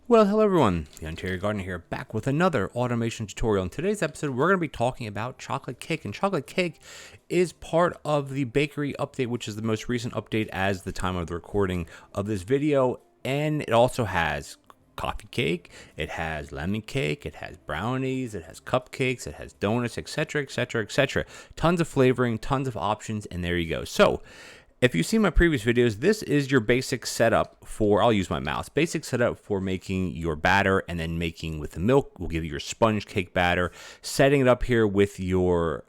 Well, hello everyone, TheOntarioGardener here, back with another automation tutorial. In today's episode, we're going to be talking about chocolate cake, and chocolate cake is part of the bakery update, which is the most recent update as the time of the recording of this video, and it also has coffee cake, it has lemon cake, it has brownies, it has cupcakes, it has donuts, etc., etc., etc. Tons of flavoring, tons of options, and there you go. So, if you've seen my previous videos, this is your basic setup for, I'll use my mouse, basic setup for making your batter and then making with the milk. We'll give you your sponge cake batter, setting it up here with your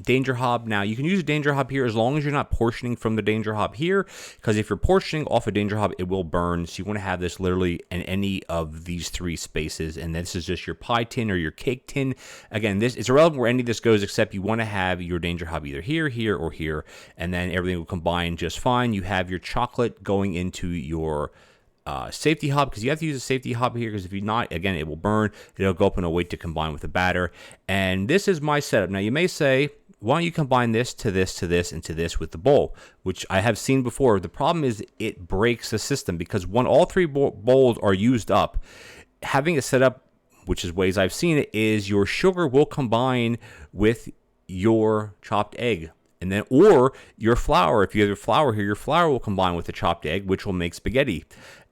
danger hob. Now, you can use a danger hob here as long as you're not portioning from the danger hob here, because if you're portioning off a danger hob, it will burn. So you want to have this literally in any of these three spaces, and this is just your pie tin or your cake tin. Again, this it's irrelevant where any of this goes, except you want to have your danger hob either here, here, or here, and then everything will combine just fine. You have your chocolate going into your safety hob, because you have to use a safety hob here, because if you're not, again, it will burn. It'll go up and wait to combine with the batter. And this is my setup. Now, you may say, why don't you combine this to this to this and to this with the bowl, which I have seen before. The problem is it breaks the system, because when all three bowls are used up, having it set up, which is ways I've seen it, is your sugar will combine with your chopped egg. And then, or your flour, if you have your flour here, your flour will combine with the chopped egg, which will make spaghetti.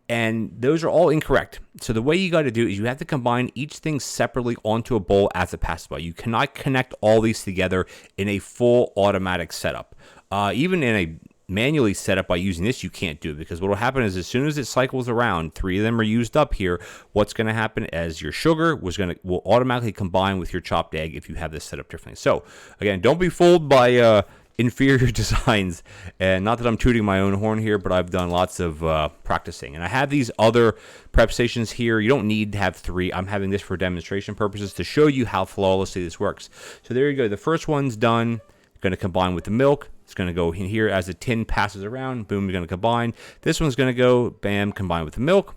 And those are all incorrect. So the way you got to do is you have to combine each thing separately onto a bowl as it passes by. You cannot connect all these together in a full automatic setup. Even in a manually setup by using this, you can't do it, because what will happen is as soon as it cycles around, three of them are used up here, what's going to happen is your sugar will automatically combine with your chopped egg if you have this set up differently. So again, don't be fooled by inferior designs, and not that I'm tooting my own horn here, but I've done lots of practicing, and I have these other prep stations here. You don't need to have three. I'm having this for demonstration purposes to show you how flawlessly this works. So there you go. The first one's done. Going to combine with the milk. It's going to go in here as the tin passes around. Boom, you're going to combine. This one's going to go, bam, combine with the milk,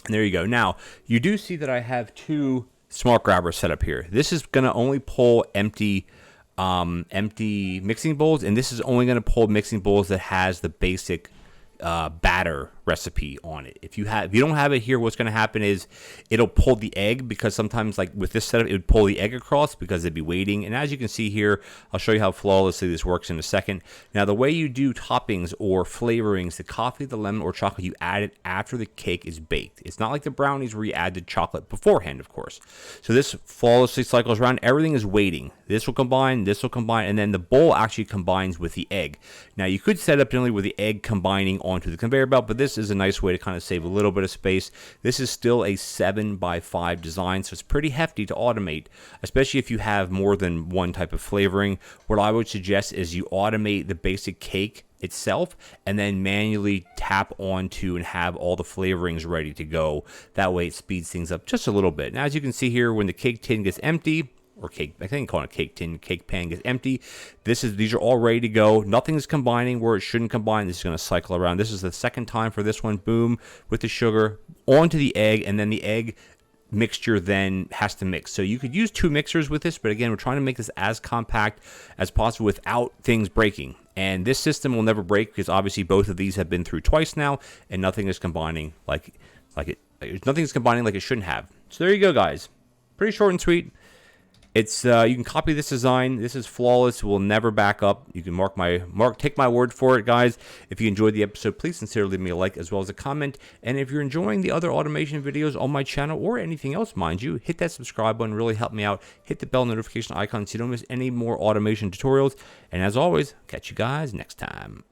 and there you go. Now, you do see that I have two smart grabbers set up here. This is going to only pull empty mixing bowls, and this is only going to pull mixing bowls that has the basic batter recipe on it. If you don't have it here, what's going to happen is it'll pull the egg, because sometimes, like with this setup, it would pull the egg across because it'd be waiting. And as you can see here, I'll show you how flawlessly this works in a second. Now, the way you do toppings or flavorings, the coffee, the lemon, or chocolate, you add it after the cake is baked. It's not like the brownies where you add the chocolate beforehand, of course. So this flawlessly cycles around. Everything is waiting. This will combine, and then the bowl actually combines with the egg. Now, you could set up generally with the egg combining onto the conveyor belt, but this is a nice way to kind of save a little bit of space. This is still a 7x5 design, so it's pretty hefty to automate, especially if you have more than one type of flavoring. What I would suggest is you automate the basic cake itself and then manually tap onto and have all the flavorings ready to go. That way it speeds things up just a little bit. Now, as you can see here, when the cake tin gets empty, or cake, I think call it a cake tin, cake pan gets empty, these are all ready to go. Nothing's combining where it shouldn't combine. This is going to cycle around. This is the second time for this one. Boom, with the sugar onto the egg, and then the egg mixture then has to mix. So you could use two mixers with this, but again, we're trying to make this as compact as possible without things breaking. And this system will never break, because obviously both of these have been through twice now, and nothing is combining nothing's combining like it shouldn't have. So there you go, guys. Pretty short and sweet. It's you can copy this design. This is flawless. It will never back up. You can take my word for it, guys. If you enjoyed the episode, please consider leaving me a like as well as a comment. And if you're enjoying the other automation videos on my channel, or anything else, mind you, hit that subscribe button. Really help me out. Hit the bell notification icon so you don't miss any more automation tutorials. And as always, catch you guys next time.